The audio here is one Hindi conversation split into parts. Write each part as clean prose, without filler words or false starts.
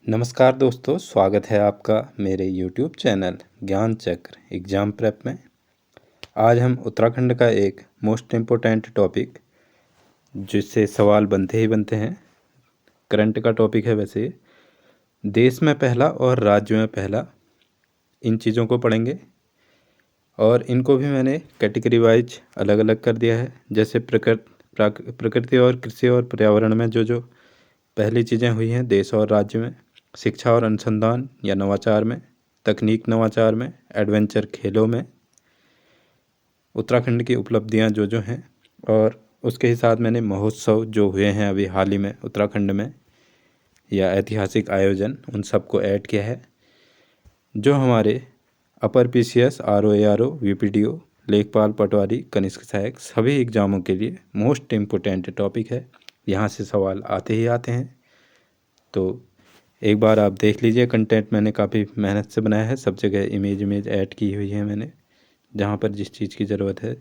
नमस्कार दोस्तों, स्वागत है आपका मेरे YouTube चैनल ज्ञान चक्र एग्ज़ाम प्रेप में। आज हम उत्तराखंड का एक मोस्ट इम्पोर्टेंट टॉपिक जिससे सवाल बनते ही बनते हैं, करंट का टॉपिक है। वैसे ये देश में पहला और राज्य में पहला, इन चीज़ों को पढ़ेंगे और इनको भी मैंने कैटेगरी वाइज अलग अलग कर दिया है। जैसे प्रकृति और कृषि और पर्यावरण में जो पहली चीज़ें हुई हैं देश और राज्य में, शिक्षा और अनुसंधान या नवाचार में, तकनीक नवाचार में, एडवेंचर खेलों में, उत्तराखंड की उपलब्धियां जो हैं, और उसके ही साथ मैंने महोत्सव जो हुए हैं अभी हाल ही में उत्तराखंड में या ऐतिहासिक आयोजन, उन सबको ऐड किया है। जो हमारे अपर PCS, RO, ARO, VPDO, लेखपाल, पटवारी, कनिष्ठ सहायक सभी एग्ज़ामों के लिए मोस्ट इम्पोर्टेंट टॉपिक है। यहाँ से सवाल आते ही आते हैं। तो एक बार आप देख लीजिए, कंटेंट मैंने काफ़ी मेहनत से बनाया है। सब जगह इमेज ऐड की हुई है मैंने, जहाँ पर जिस चीज़ की ज़रूरत है।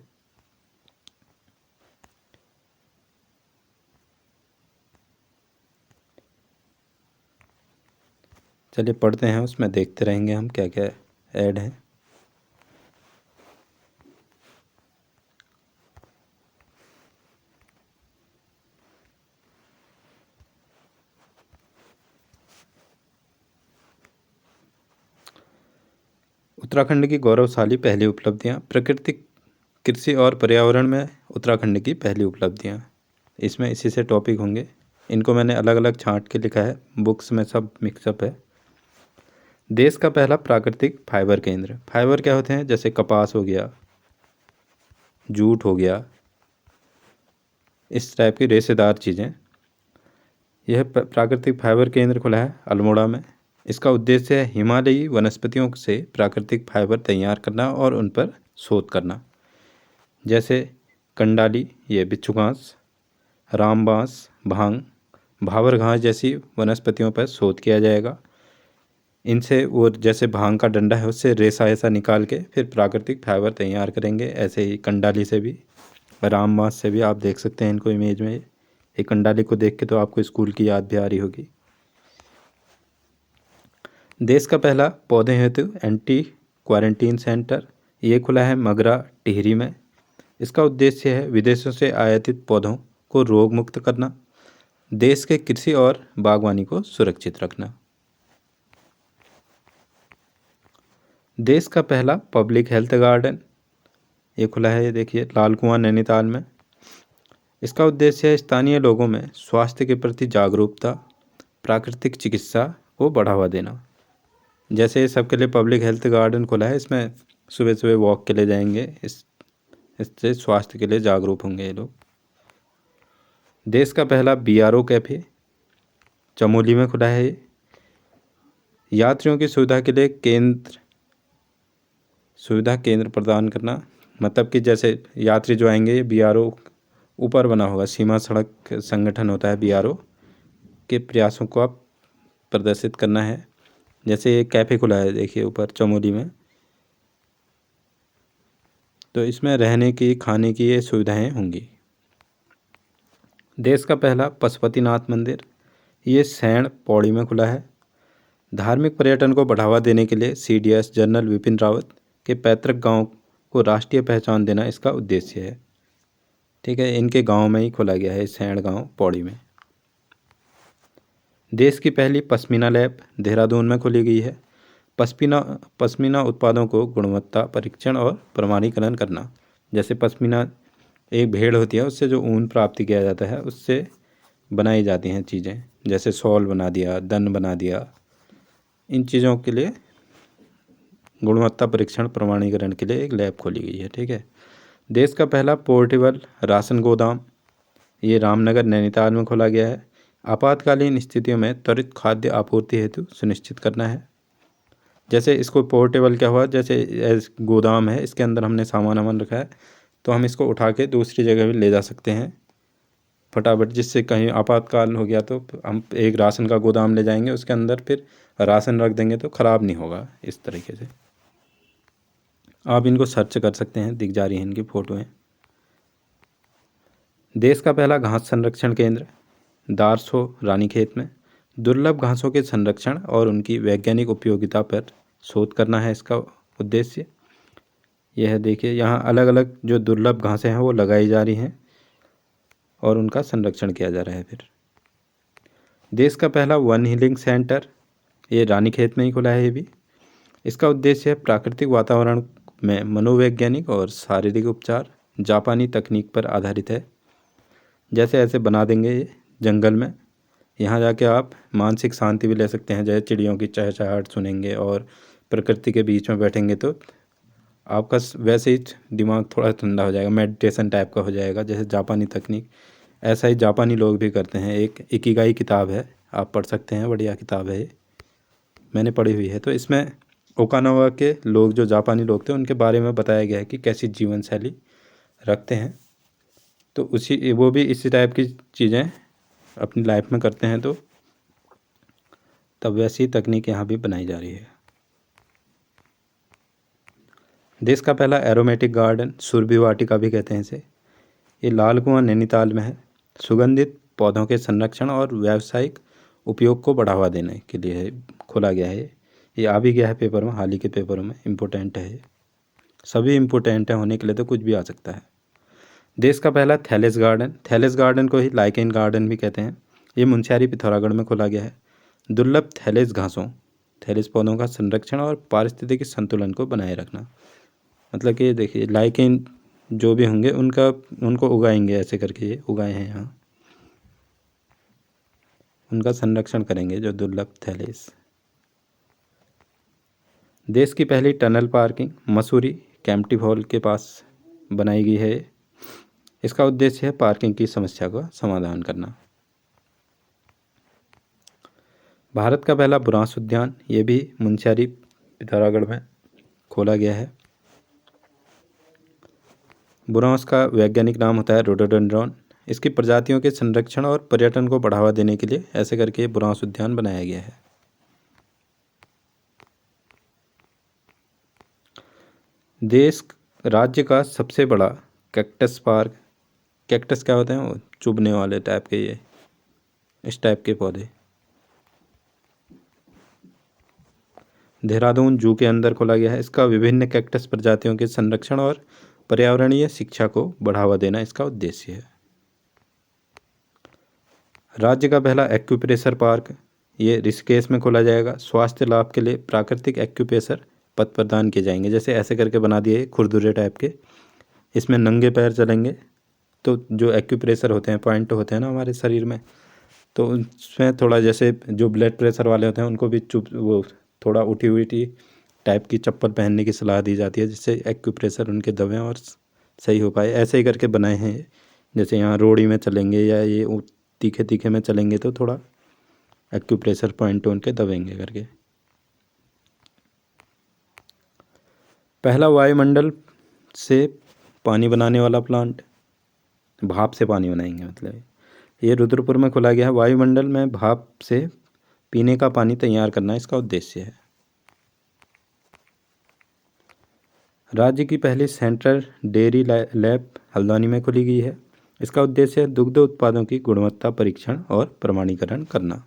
चलिए पढ़ते हैं, उसमें देखते रहेंगे हम क्या क्या ऐड है। उत्तराखंड की गौरवशाली पहली उपलब्धियाँ। प्रकृति, कृषि और पर्यावरण में उत्तराखंड की पहली उपलब्धियाँ, इसमें इसी से टॉपिक होंगे। इनको मैंने अलग अलग छांट के लिखा है, बुक्स में सब मिक्सअप है। देश का पहला प्राकृतिक फाइबर केंद्र। फाइबर क्या होते हैं? जैसे कपास हो गया, जूट हो गया, इस टाइप की रेशेदार चीज़ें। यह प्राकृतिक फाइबर केंद्र खुला है अल्मोड़ा में। इसका उद्देश्य है हिमालयी वनस्पतियों से प्राकृतिक फाइबर तैयार करना और उन पर शोध करना। जैसे कंडाली, ये बिच्छू घास, रामबांस, भांग, भावर घास जैसी वनस्पतियों पर शोध किया जाएगा। इनसे वो जैसे भांग का डंडा है, उससे रेशा ऐसा निकाल के फिर प्राकृतिक फाइबर तैयार करेंगे। ऐसे ही कंडाली से भी, रामबांस से भी। आप देख सकते हैं इनको इमेज में। एक कंडाली को देख के तो आपको स्कूल की याद भी आ रही होगी। देश का पहला पौधे हेतु एंटी क्वारंटीन सेंटर, ये खुला है मगरा टिहरी में। इसका उद्देश्य है विदेशों से आयातित पौधों को रोग मुक्त करना, देश के कृषि और बागवानी को सुरक्षित रखना। देश का पहला पब्लिक हेल्थ गार्डन, ये खुला है, ये देखिए, लाल कुआं नैनीताल में। इसका उद्देश्य है स्थानीय लोगों में स्वास्थ्य के प्रति जागरूकता, प्राकृतिक चिकित्सा को बढ़ावा देना। जैसे सबके लिए पब्लिक हेल्थ गार्डन खुला है, इसमें सुबह सुबह वॉक के लिए जाएंगे, इससे स्वास्थ्य के लिए जागरूक होंगे ये लोग। देश का पहला BRO कैफ़े चमोली में खुला है। यात्रियों की सुविधा के लिए सुविधा केंद्र प्रदान करना, मतलब कि जैसे यात्री जो आएंगे, ये BRO ऊपर बना होगा, सीमा सड़क संगठन होता है BRO के प्रयासों को आप प्रदर्शित करना है। जैसे ये कैफ़े खुला है, देखिए ऊपर चमोली में, तो इसमें रहने की, खाने की ये सुविधाएं होंगी। देश का पहला पशुपतिनाथ मंदिर, ये सैण पौड़ी में खुला है। धार्मिक पर्यटन को बढ़ावा देने के लिए CDS जनरल विपिन रावत के पैतृक गांव को राष्ट्रीय पहचान देना इसका उद्देश्य है। ठीक है, इनके गांव में ही खोला गया है, सैण गांव पौड़ी में। देश की पहली पश्मीना लैब देहरादून में खोली गई है। पश्मीना उत्पादों को गुणवत्ता परीक्षण और प्रमाणीकरण करना। जैसे पश्मीना एक भेड़ होती है, उससे जो ऊन प्राप्त किया जाता है, उससे बनाई जाती हैं चीज़ें, जैसे शॉल बना दिया, दन बना दिया। इन चीज़ों के लिए गुणवत्ता परीक्षण प्रमाणीकरण के लिए एक लैब खोली गई है। ठीक है। देश का पहला पोर्टेबल राशन गोदाम, ये रामनगर नैनीताल में खोला गया है। आपातकालीन स्थितियों में त्वरित खाद्य आपूर्ति हेतु सुनिश्चित करना है। जैसे इसको पोर्टेबल क्या हुआ, जैसे गोदाम है, इसके अंदर हमने सामान वामान रखा है, तो हम इसको उठा के दूसरी जगह भी ले जा सकते हैं फटाफट। जिससे कहीं आपातकाल हो गया तो हम एक राशन का गोदाम ले जाएंगे, उसके अंदर फिर राशन रख देंगे तो ख़राब नहीं होगा। इस तरीके से आप इनको सर्च कर सकते हैं, दिख जा रही हैं इनकी फ़ोटोएँ। देश का पहला घास संरक्षण केंद्र दारसो रानीखेत में। दुर्लभ घासों के संरक्षण और उनकी वैज्ञानिक उपयोगिता पर शोध करना है इसका उद्देश्य। यह देखिए यहाँ अलग अलग जो दुर्लभ घासें हैं वो लगाई जा रही हैं और उनका संरक्षण किया जा रहा है। फिर देश का पहला वन हीलिंग सेंटर, ये रानीखेत में ही खुला है ये भी। इसका उद्देश्य है प्राकृतिक वातावरण में मनोवैज्ञानिक और शारीरिक उपचार, जापानी तकनीक पर आधारित है। जैसे ऐसे बना देंगे ये जंगल में, यहाँ जाके आप मानसिक शांति भी ले सकते हैं। जैसे चिड़ियों की चहचहाहट सुनेंगे और प्रकृति के बीच में बैठेंगे तो आपका वैसे ही दिमाग थोड़ा ठंडा हो जाएगा, मेडिटेशन टाइप का हो जाएगा। जैसे जापानी तकनीक, ऐसा ही जापानी लोग भी करते हैं। एक इकिगाई किताब है, आप पढ़ सकते हैं, बढ़िया किताब है ये, मैंने पढ़ी हुई है। तो इसमें ओकानावा के लोग, जो जापानी लोग थे, उनके बारे में बताया गया है कि कैसी जीवन शैली रखते हैं। तो उसी वो भी इसी टाइप की चीज़ें अपनी लाइफ में करते हैं। तो तब वैसी तकनीक यहाँ भी बनाई जा रही है। देश का पहला एरोमेटिक गार्डन, सुरभि वाटिका भी कहते हैं इसे, ये लाल कुआं नैनीताल में है। सुगंधित पौधों के संरक्षण और व्यावसायिक उपयोग को बढ़ावा देने के लिए खोला गया है। ये आ भी गया है पेपर में, हाल ही के पेपरों में, इम्पोर्टेंट है ये। सभी इम्पोर्टेंट है होने के लिए, तो कुछ भी आ सकता है। देश का पहला थैलेस गार्डन, थैलेस गार्डन को ही लाइकेन गार्डन भी कहते हैं, ये मुनस्यारी पिथौरागढ़ में खोला गया है। दुर्लभ थैलेस घासों, थैलेस पौधों का संरक्षण और पारिस्थितिकी संतुलन को बनाए रखना। मतलब कि देखिए लाइकेन जो भी होंगे उनको उगाएंगे, ऐसे करके ये उगाए हैं यहाँ, उनका संरक्षण करेंगे जो दुर्लभ थैलेस। देश की पहली tunnel parking Mussoorie Kempty fall के पास बनाई गई है। इसका उद्देश्य है पार्किंग की समस्या का समाधान करना। भारत का पहला बुरांस उद्यान, ये भी मुनस्यारी पिथौरागढ़ में खोला गया है। बुरांस का वैज्ञानिक नाम होता है रोडोडेंड्रॉन। इसकी प्रजातियों के संरक्षण और पर्यटन को बढ़ावा देने के लिए ऐसे करके बुरांस उद्यान बनाया गया है। देश राज्य का सबसे बड़ा कैक्टस पार्क, कैक्टस क्या होते हैं, वो चुभने वाले टाइप के, ये इस टाइप के पौधे, देहरादून जू के अंदर खोला गया है। इसका विभिन्न कैक्टस प्रजातियों के संरक्षण और पर्यावरणीय शिक्षा को बढ़ावा देना इसका उद्देश्य है। राज्य का पहला एक्यूप्रेशर पार्क, ये ऋषिकेश में खोला जाएगा। स्वास्थ्य लाभ के लिए प्राकृतिक एक्यूप्रेशर पथ प्रदान किए जाएंगे। जैसे ऐसे करके बना दिए खुरदुरे टाइप के, इसमें नंगे पैर चलेंगे तो जो एक्यूप्रेशर होते हैं, पॉइंट होते हैं ना हमारे शरीर में, तो उसमें थोड़ा जैसे जो ब्लड प्रेशर वाले होते हैं उनको भी वो थोड़ा उठी हुई टाइप की चप्पल पहनने की सलाह दी जाती है, जिससे एक्यूप्रेशर उनके दबें और सही हो पाए। ऐसे ही करके बनाए हैं। जैसे यहाँ रोड़ी में चलेंगे या ये तीखे तीखे में चलेंगे तो थोड़ा एक्यूप्रेशर पॉइंट उनके दबेंगे करके। पहला वायुमंडल से पानी बनाने वाला प्लांट, भाप से पानी बनाएंगे, मतलब ये रुद्रपुर में खोला गया है। वायुमंडल में भाप से पीने का पानी तैयार करना इसका उद्देश्य है। राज्य की पहली सेंट्रल डेयरी लैब हल्द्वानी में खोली गई है। इसका उद्देश्य है दुग्ध उत्पादों की गुणवत्ता परीक्षण और प्रमाणीकरण करना।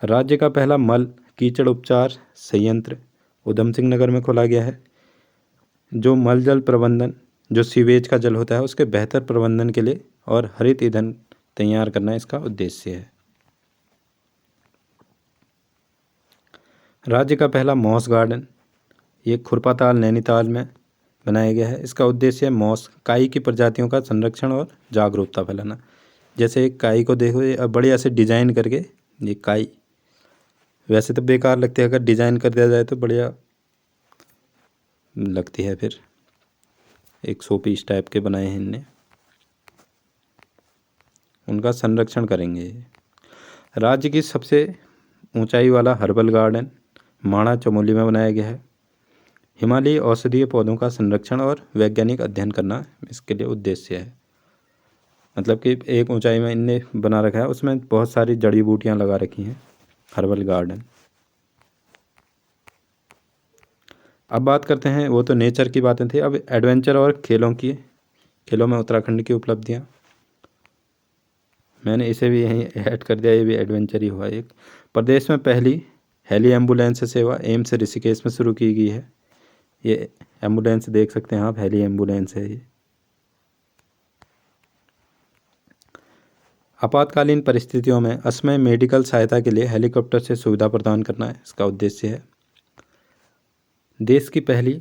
राज्य का पहला मल कीचड़ उपचार संयंत्र उधम सिंह नगर में खोला गया है। जो मल जल प्रबंधन, जो सीवेज का जल होता है, उसके बेहतर प्रबंधन के लिए और हरित ईंधन तैयार करना इसका उद्देश्य है। राज्य का पहला मॉस गार्डन, ये खुरपाताल नैनीताल में बनाया गया है। इसका उद्देश्य है मॉस काई की प्रजातियों का संरक्षण और जागरूकता फैलाना। जैसे एक काई को देखो, ये बढ़िया से डिजाइन करके, ये काई वैसे तो बेकार लगती है, अगर डिजाइन कर दिया जाए तो बढ़िया लगती है। फिर एक शो पीस टाइप के बनाए हैं इनने, उनका संरक्षण करेंगे। राज्य की सबसे ऊंचाई वाला हर्बल गार्डन माणा चमोली में बनाया गया है। हिमालयी औषधीय पौधों का संरक्षण और वैज्ञानिक अध्ययन करना इसके लिए उद्देश्य है। मतलब कि एक ऊंचाई में इनने बना रखा है, उसमें बहुत सारी जड़ी बूटियां लगा रखी हैं, हर्बल गार्डन। अब बात करते हैं, वो तो नेचर की बातें थी, अब एडवेंचर और खेलों में उत्तराखंड की उपलब्धियां। मैंने इसे भी यहीं ऐड कर दिया, ये भी एडवेंचर ही हुआ एक। प्रदेश में पहली हेली एम्बुलेंस सेवा एम्स ऋषिकेश में शुरू की गई है। ये एम्बुलेंस देख सकते हैं आप, हेली एम्बुलेंस है ये। आपातकालीन परिस्थितियों में असमय मेडिकल सहायता के लिए हेलीकॉप्टर से सुविधा प्रदान करना है इसका उद्देश्य है। देश की पहली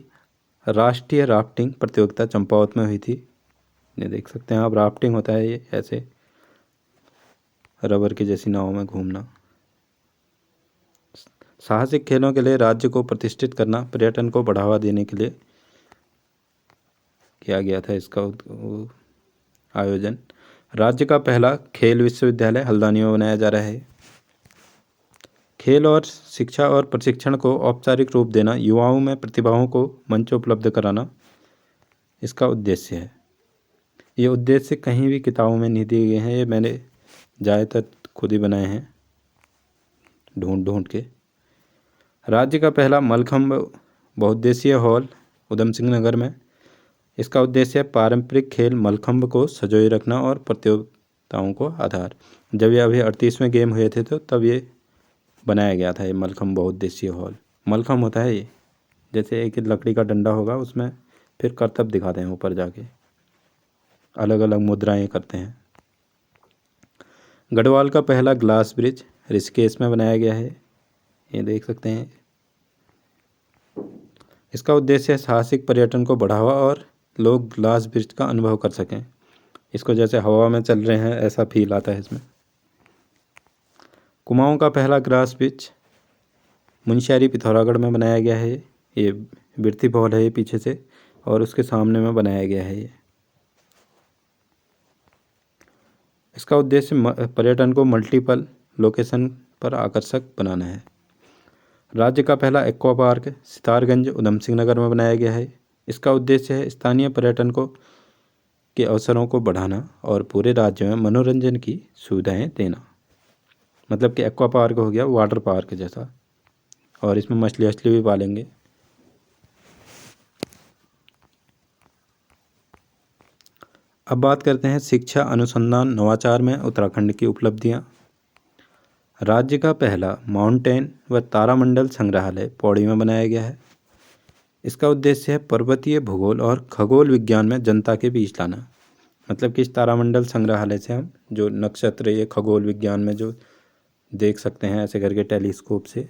राष्ट्रीय राफ्टिंग प्रतियोगिता चंपावत में हुई थी। ये देख सकते हैं आप, राफ्टिंग होता है ये ऐसे रबर की जैसी नाव में घूमना। साहसिक खेलों के लिए राज्य को प्रतिष्ठित करना, पर्यटन को बढ़ावा देने के लिए किया गया था इसका आयोजन। राज्य का पहला खेल विश्वविद्यालय हल्द्वानी में बनाया जा रहा है। खेल और शिक्षा और प्रशिक्षण को औपचारिक रूप देना, युवाओं में प्रतिभाओं को मंच उपलब्ध कराना इसका उद्देश्य है। ये उद्देश्य कहीं भी किताबों में नहीं दिए गए हैं, ये मैंने ज़्यादातर खुद ही बनाए हैं ढूंढ ढूंढ के। राज्य का पहला मलखंभ बहुउद्देशीय हॉल उधम सिंह नगर में। इसका उद्देश्य है पारंपरिक खेल मलखंभ को संजोए रखना और प्रतियोगिताओं को आधार। जब ये अभी 38वें गेम हुए थे तो तब ये बनाया गया था, ये मलखंभ बहुउद्देशीय हॉल। मलखंभ होता है ये, जैसे एक लकड़ी का डंडा होगा, उसमें फिर करतब दिखाते हैं ऊपर जाके, अलग अलग मुद्राएं करते हैं। गढ़वाल का पहला ग्लास ब्रिज ऋषिकेश में बनाया गया है, ये देख सकते हैं। इसका उद्देश्य है साहसिक पर्यटन को बढ़ावा और लोग ग्लास ब्रिज का अनुभव कर सकें। इसको जैसे हवा में चल रहे हैं ऐसा फील आता है इसमें। कुमाऊं का पहला ग्लास ब्रिज मुनस्यारी पिथौरागढ़ में बनाया गया है। ये बिरती फॉल है ये पीछे से, और उसके सामने में बनाया गया है ये। इसका उद्देश्य पर्यटन को मल्टीपल लोकेशन पर आकर्षक बनाना है। राज्य का पहला एक्वा पार्क सितारगंज उधम सिंह नगर में बनाया गया है। इसका उद्देश्य है स्थानीय पर्यटन को के अवसरों को बढ़ाना और पूरे राज्य में मनोरंजन की सुविधाएं देना। मतलब कि एक्वा पार्क हो गया वाटर पार्क जैसा, और इसमें मछली वछली भी पालेंगे। अब बात करते हैं शिक्षा अनुसंधान नवाचार में उत्तराखंड की उपलब्धियां। राज्य का पहला माउंटेन व तारामंडल संग्रहालय पौड़ी में बनाया गया है। इसका उद्देश्य है पर्वतीय भूगोल और खगोल विज्ञान में जनता के बीच लाना। मतलब कि इस तारामंडल संग्रहालय से हम जो नक्षत्र ये खगोल विज्ञान में जो देख सकते हैं ऐसे करके टेलीस्कोप से।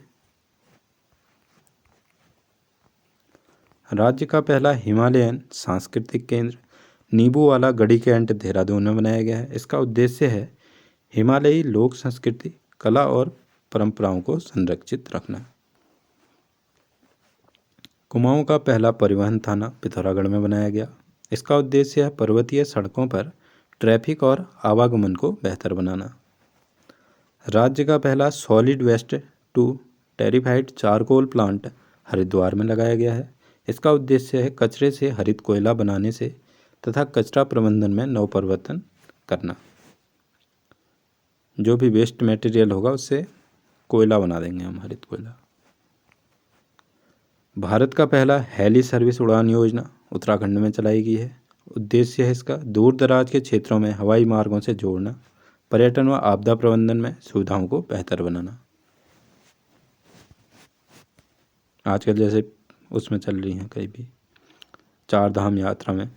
राज्य का पहला हिमालयन सांस्कृतिक केंद्र नींबू वाला गढ़ी कैंट देहरादून में बनाया गया है। इसका उद्देश्य है हिमालयी लोक संस्कृति, कला और परंपराओं को संरक्षित रखना। कुमाऊं का पहला परिवहन थाना पिथौरागढ़ में बनाया गया। इसका उद्देश्य है पर्वतीय सड़कों पर ट्रैफिक और आवागमन को बेहतर बनाना। राज्य का पहला solid waste to torrefied charcoal plant Haridwar में लगाया गया है। इसका उद्देश्य है कचरे से हरित कोयला बनाने से तथा कचरा प्रबंधन में नवपरिवर्तन करना। जो भी वेस्ट मटेरियल होगा उससे कोयला बना देंगे हम, हरित कोयला। भारत का पहला हेली सर्विस उड़ान योजना उत्तराखंड में चलाई गई है। उद्देश्य है इसका दूर दराज के क्षेत्रों में हवाई मार्गों से जोड़ना, पर्यटन व आपदा प्रबंधन में सुविधाओं को बेहतर बनाना। आजकल जैसे उसमें चल रही हैं कहीं भी, चार धाम यात्रा में।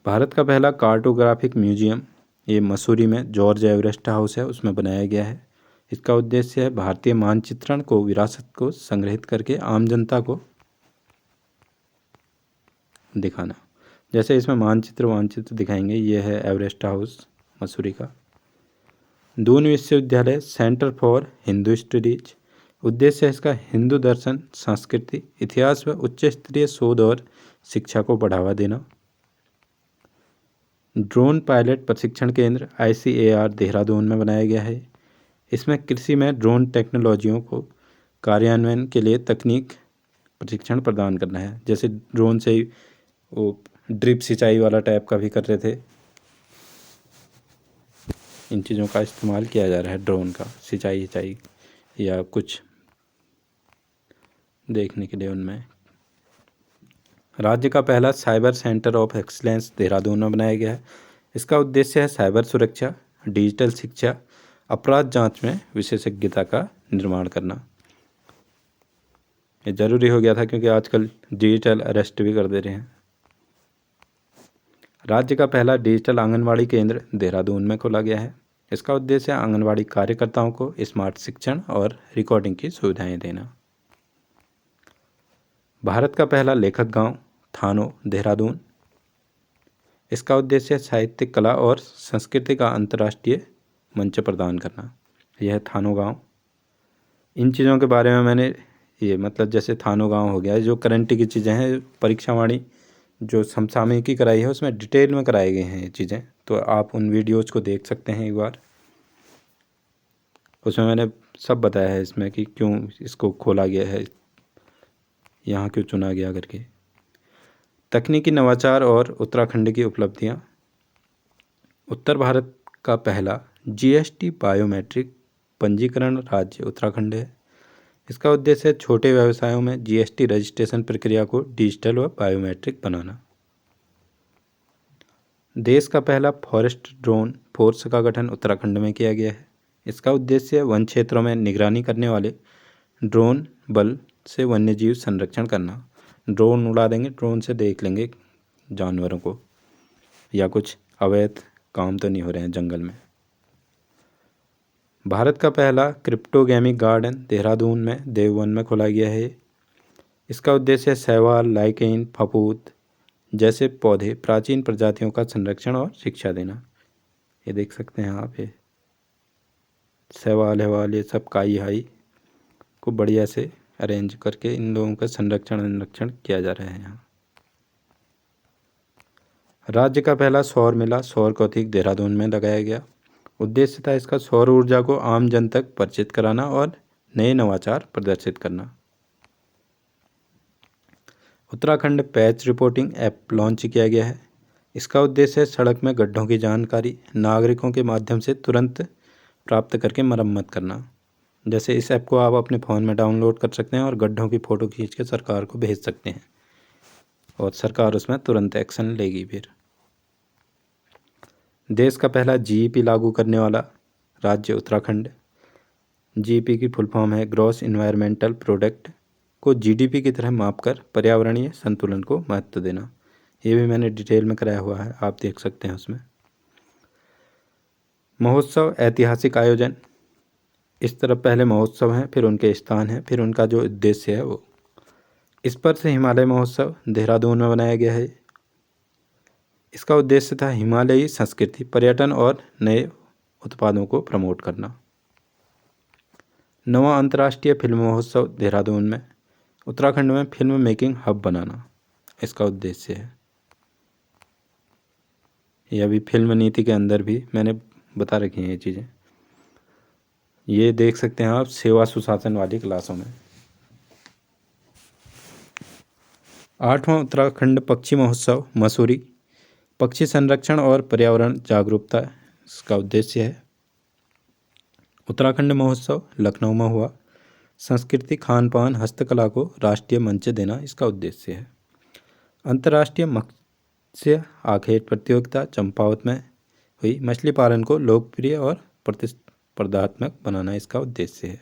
भारत का पहला कार्टोग्राफिक म्यूजियम ये मसूरी में जॉर्ज एवरेस्ट हाउस है उसमें बनाया गया है। इसका उद्देश्य है भारतीय मानचित्रण को, विरासत को संग्रहित करके आम जनता को दिखाना। जैसे इसमें मानचित्र दिखाएंगे, ये है एवरेस्ट हाउस मसूरी का। दून विश्वविद्यालय सेंटर फॉर हिंदू स्टडीज, उद्देश्य है इसका हिंदू दर्शन, संस्कृति, इतिहास व उच्च स्तरीय शोध और शिक्षा को बढ़ावा देना। ड्रोन पायलट प्रशिक्षण केंद्र ICAR देहरादून में बनाया गया है। इसमें कृषि में ड्रोन टेक्नोलॉजियों को कार्यान्वयन के लिए तकनीक प्रशिक्षण प्रदान करना है। जैसे ड्रोन से ही वो ड्रिप सिंचाई वाला टाइप का भी कर रहे थे, इन चीज़ों का इस्तेमाल किया जा रहा है, ड्रोन का सिंचाई या कुछ देखने के लिए उनमें। राज्य का पहला cyber centre of excellence Dehradun में बनाया गया है। इसका उद्देश्य है साइबर सुरक्षा, डिजिटल शिक्षा, अपराध जांच में विशेषज्ञता का निर्माण करना। ये जरूरी हो गया था क्योंकि आजकल डिजिटल अरेस्ट भी कर दे रहे हैं। राज्य का पहला डिजिटल आंगनवाड़ी केंद्र देहरादून में खोला गया है। इसका उद्देश्य आंगनवाड़ी कार्यकर्ताओं को स्मार्ट शिक्षण और रिकॉर्डिंग की सुविधाएं देना। भारत का पहला लेखक गांव थानो देहरादून। इसका उद्देश्य साहित्य, कला और संस्कृति का अंतर्राष्ट्रीय मंच प्रदान करना। यह है थानो गांव। इन चीज़ों के बारे में मैंने जैसे थानो गांव हो गया, जो करंट की चीज़ें हैं, परीक्षावाणी जो समसामयिकी कराई है उसमें डिटेल में कराई गई हैं ये चीज़ें, तो आप उन वीडियोज़ को देख सकते हैं एक बार। उसमें मैंने सब बताया है इसमें कि क्यों इसको खोला गया है, यहाँ क्यों चुना गया करके। तकनीकी नवाचार और उत्तराखंड की उपलब्धियाँ। उत्तर भारत का पहला जीएसटी बायोमेट्रिक पंजीकरण राज्य उत्तराखंड है। इसका उद्देश्य छोटे व्यवसायों में जीएसटी रजिस्ट्रेशन प्रक्रिया को डिजिटल व बायोमेट्रिक बनाना। देश का पहला फॉरेस्ट ड्रोन फोर्स का गठन उत्तराखंड में किया गया है। इसका उद्देश्य वन क्षेत्रों में निगरानी करने वाले ड्रोन बल से वन्यजीव संरक्षण करना। ड्रोन उड़ा देंगे, ड्रोन से देख लेंगे जानवरों को, या कुछ अवैध काम तो नहीं हो रहे हैं जंगल में। भारत का पहला क्रिप्टोगेमिक गार्डन देहरादून में देववन में खोला गया है। इसका उद्देश्य शैवाल, लाइकेन, फफूद जैसे पौधे प्राचीन प्रजातियों का संरक्षण और शिक्षा देना। ये देख सकते हैं आप, ये शैवाल हैवाल ये सब काई हाई को बढ़िया से अरेंज करके इन लोगों का संरक्षण किया जा रहा है यहाँ। राज्य का पहला सौर मेला सौर कौतिक देहरादून में लगाया गया। उद्देश्य था इसका सौर ऊर्जा को आम जन तक परिचित कराना और नए नवाचार प्रदर्शित करना। Uttarakhand patch reporting app launch किया गया है। इसका उद्देश्य है सड़क में गड्ढों की जानकारी नागरिकों के माध्यम से तुरंत प्राप्त करके मरम्मत करना। जैसे इस ऐप को आप अपने फ़ोन में डाउनलोड कर सकते हैं और गड्ढों की फ़ोटो खींच के सरकार को भेज सकते हैं और सरकार उसमें तुरंत एक्शन लेगी। फिर देश का पहला जीईपी लागू करने वाला राज्य उत्तराखंड। जीईपी की फुल फॉर्म है ग्रॉस इन्वायरमेंटल प्रोडक्ट को जीडीपी की तरह मापकर पर्यावरणीय संतुलन को महत्व देना। ये भी मैंने डिटेल में कराया हुआ है, आप देख सकते हैं उसमें। महोत्सव ऐतिहासिक आयोजन। इस तरफ पहले महोत्सव हैं, फिर उनके स्थान हैं, फिर उनका जो उद्देश्य है वो। इस पर से हिमालय महोत्सव देहरादून में बनाया गया है। इसका उद्देश्य था हिमालयी संस्कृति, पर्यटन और नए उत्पादों को प्रमोट करना। 9वां अंतर्राष्ट्रीय फिल्म महोत्सव देहरादून में। उत्तराखंड में फिल्म मेकिंग हब बनाना इसका उद्देश्य है। ये अभी फिल्म नीति के अंदर भी मैंने बता रखी हैं ये चीज़ें। ये देख सकते हैं आप सेवा सुशासन वाली क्लासों में। 8वां उत्तराखंड पक्षी महोत्सव मसूरी। पक्षी संरक्षण और पर्यावरण जागरूकता इसका उद्देश्य है। उत्तराखंड महोत्सव लखनऊ में हुआ। संस्कृति, खान पान, हस्तकला को राष्ट्रीय मंच देना इसका उद्देश्य है। अंतर्राष्ट्रीय मत्स्य आखेट प्रतियोगिता चंपावत में हुई। मछली पालन को लोकप्रिय और प्रतिस्पर्धात्मक बनाना इसका उद्देश्य है।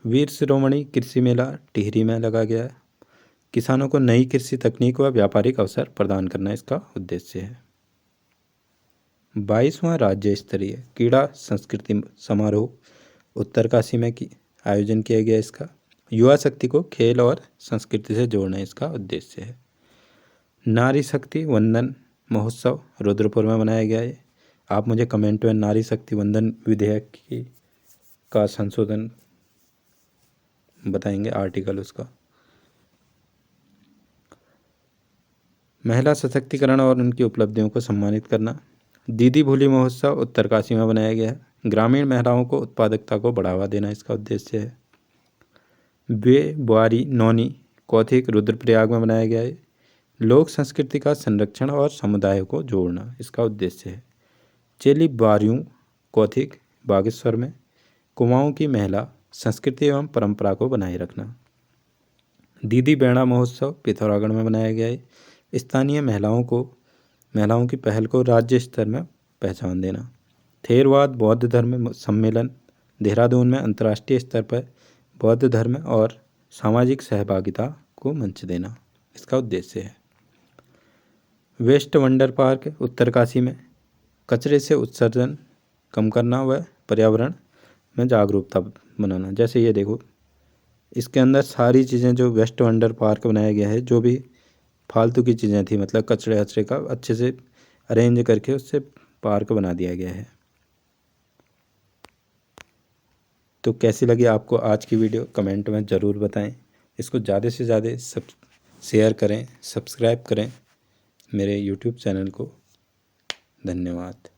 वीर शिरोमणि कृषि मेला टिहरी में लगा गया है। किसानों को नई कृषि तकनीक व व्यापारिक अवसर प्रदान करना इसका उद्देश्य है। 22वां राज्य स्तरीय क्रीड़ा संस्कृति समारोह उत्तरकाशी में आयोजन किया गया। इसका युवा शक्ति को खेल और संस्कृति से जोड़ना इसका उद्देश्य है। नारी शक्ति वंदन महोत्सव रुद्रपुर में मनाया गया है। आप मुझे कमेंट में नारी शक्ति वंदन विधेयक का संशोधन बताएंगे, आर्टिकल उसका। महिला सशक्तिकरण और उनकी उपलब्धियों को सम्मानित करना। दीदी भूली महोत्सव उत्तरकाशी में बनाया गया है। ग्रामीण महिलाओं को उत्पादकता को बढ़ावा देना इसका उद्देश्य है। बे बुआरी नौनी कौथिक रुद्रप्रयाग में बनाया गया है। लोक संस्कृति का संरक्षण और समुदाय को जोड़ना इसका उद्देश्य है। चेली बारियों कौथिक बागेश्वर में। कुमाऊं की महिला संस्कृति एवं परंपरा को बनाए रखना। दीदी बेड़ा महोत्सव पिथौरागढ़ में बनाया गया है। स्थानीय महिलाओं को महिलाओं की पहल को राज्य स्तर में पहचान देना। थेरवाद बौद्ध धर्म सम्मेलन देहरादून में अंतर्राष्ट्रीय स्तर पर बौद्ध धर्म और सामाजिक सहभागिता को मंच देना इसका उद्देश्य है। वेस्ट वंडर पार्क उत्तरकाशी में कचरे से उत्सर्जन कम करना व पर्यावरण में जागरूकता बनाना। जैसे ये देखो, इसके अंदर सारी चीज़ें जो वेस्ट वंडर पार्क बनाया गया है, जो भी फालतू की चीज़ें थी, मतलब कचरे अचरे का अच्छे से अरेंज करके उससे पार्क बना दिया गया है। तो कैसी लगी आपको आज की वीडियो कमेंट में ज़रूर बताएं। इसको ज़्यादा से ज़्यादा शेयर करें, सब्सक्राइब करें मेरे यूट्यूब चैनल को। धन्यवाद।